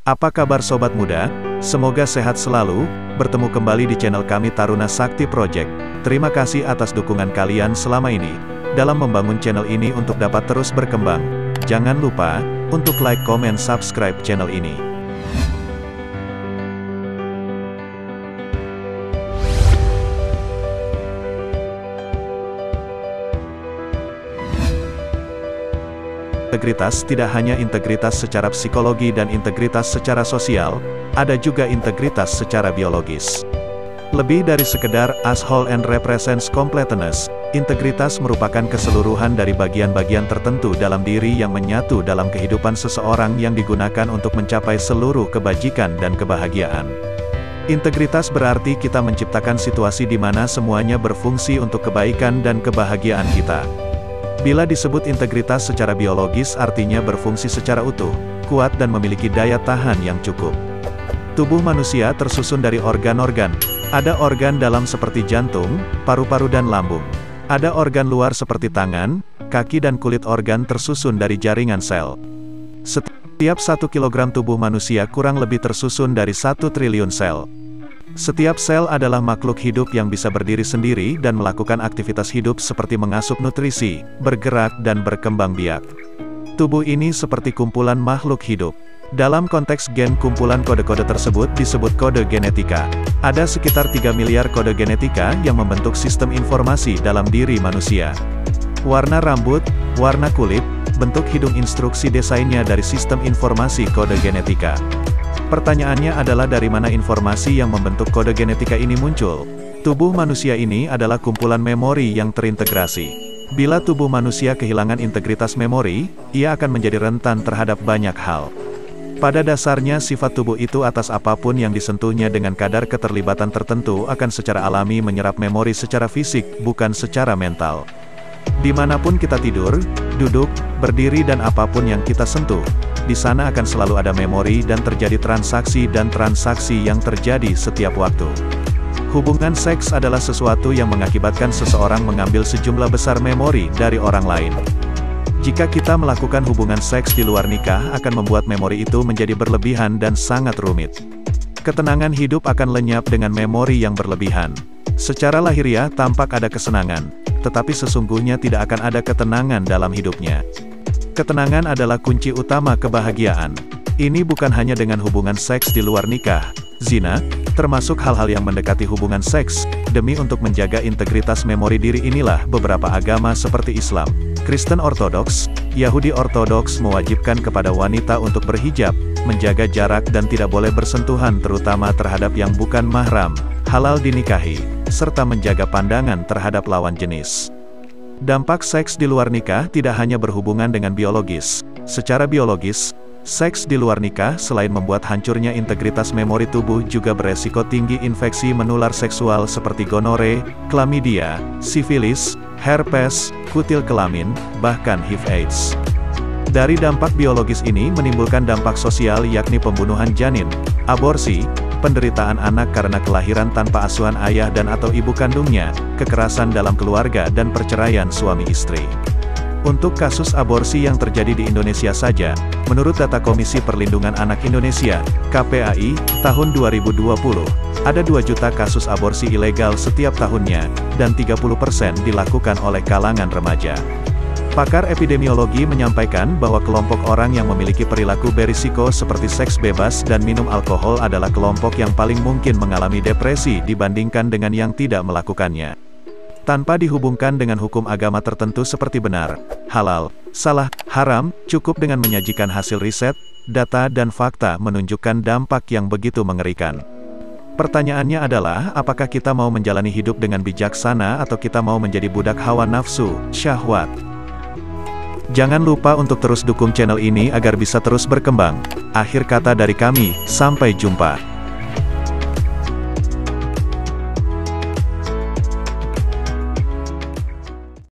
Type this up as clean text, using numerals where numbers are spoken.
Apa kabar sobat muda? Semoga sehat selalu, bertemu kembali di channel kami Taruna Sakti Project. Terima kasih atas dukungan kalian selama ini, dalam membangun channel ini untuk dapat terus berkembang. Jangan lupa, untuk like, comment, subscribe channel ini. Integritas tidak hanya integritas secara psikologi dan integritas secara sosial, ada juga integritas secara biologis. Lebih dari sekedar as whole and represents completeness, integritas merupakan keseluruhan dari bagian-bagian tertentu dalam diri yang menyatu dalam kehidupan seseorang yang digunakan untuk mencapai seluruh kebajikan dan kebahagiaan. Integritas berarti kita menciptakan situasi di mana semuanya berfungsi untuk kebaikan dan kebahagiaan kita. Bila disebut integritas secara biologis artinya berfungsi secara utuh, kuat dan memiliki daya tahan yang cukup. Tubuh manusia tersusun dari organ-organ. Ada organ dalam seperti jantung, paru-paru dan lambung. Ada organ luar seperti tangan, kaki dan kulit. Organ tersusun dari jaringan sel. Setiap 1 kilogram tubuh manusia kurang lebih tersusun dari 1 triliun sel. Setiap sel adalah makhluk hidup yang bisa berdiri sendiri dan melakukan aktivitas hidup seperti mengasup nutrisi, bergerak dan berkembang biak. Tubuh ini seperti kumpulan makhluk hidup. Dalam konteks gen, kumpulan kode-kode tersebut disebut kode genetika. Ada sekitar 3 miliar kode genetika yang membentuk sistem informasi dalam diri manusia. Warna rambut, warna kulit, bentuk hidung, instruksi desainnya dari sistem informasi kode genetika. Pertanyaannya adalah dari mana informasi yang membentuk kode genetika ini muncul? Tubuh manusia ini adalah kumpulan memori yang terintegrasi. Bila tubuh manusia kehilangan integritas memori, ia akan menjadi rentan terhadap banyak hal. Pada dasarnya sifat tubuh itu atas apapun yang disentuhnya dengan kadar keterlibatan tertentu akan secara alami menyerap memori secara fisik, bukan secara mental. Dimanapun kita tidur, duduk, berdiri dan apapun yang kita sentuh, di sana akan selalu ada memori dan terjadi transaksi yang terjadi setiap waktu. Hubungan seks adalah sesuatu yang mengakibatkan seseorang mengambil sejumlah besar memori dari orang lain. Jika kita melakukan hubungan seks di luar nikah akan membuat memori itu menjadi berlebihan dan sangat rumit. Ketenangan hidup akan lenyap dengan memori yang berlebihan. Secara lahiriah tampak ada kesenangan, tetapi sesungguhnya tidak akan ada ketenangan dalam hidupnya. Ketenangan adalah kunci utama kebahagiaan. Ini bukan hanya dengan hubungan seks di luar nikah, zina, termasuk hal-hal yang mendekati hubungan seks. Demi untuk menjaga integritas memori diri inilah beberapa agama seperti Islam, Kristen Ortodoks, Yahudi Ortodoks mewajibkan kepada wanita untuk berhijab, menjaga jarak dan tidak boleh bersentuhan terutama terhadap yang bukan mahram, halal dinikahi, serta menjaga pandangan terhadap lawan jenis. Dampak seks di luar nikah tidak hanya berhubungan dengan biologis. Secara biologis, seks di luar nikah selain membuat hancurnya integritas memori tubuh juga beresiko tinggi infeksi menular seksual seperti gonore, klamidia, sifilis, herpes, kutil kelamin, bahkan HIV/AIDS. Dari dampak biologis ini menimbulkan dampak sosial yakni pembunuhan janin, aborsi, penderitaan anak karena kelahiran tanpa asuhan ayah dan atau ibu kandungnya, kekerasan dalam keluarga dan perceraian suami istri. Untuk kasus aborsi yang terjadi di Indonesia saja, menurut data Komisi Perlindungan Anak Indonesia, KPAI, tahun 2020, ada 2 juta kasus aborsi ilegal setiap tahunnya, dan 30% dilakukan oleh kalangan remaja. Pakar epidemiologi menyampaikan bahwa kelompok orang yang memiliki perilaku berisiko seperti seks bebas dan minum alkohol adalah kelompok yang paling mungkin mengalami depresi dibandingkan dengan yang tidak melakukannya. Tanpa dihubungkan dengan hukum agama tertentu seperti benar, halal, salah, haram, cukup dengan menyajikan hasil riset, data dan fakta menunjukkan dampak yang begitu mengerikan. Pertanyaannya adalah, apakah kita mau menjalani hidup dengan bijaksana atau kita mau menjadi budak hawa nafsu, syahwat? Jangan lupa untuk terus dukung channel ini agar bisa terus berkembang. Akhir kata dari kami, sampai jumpa.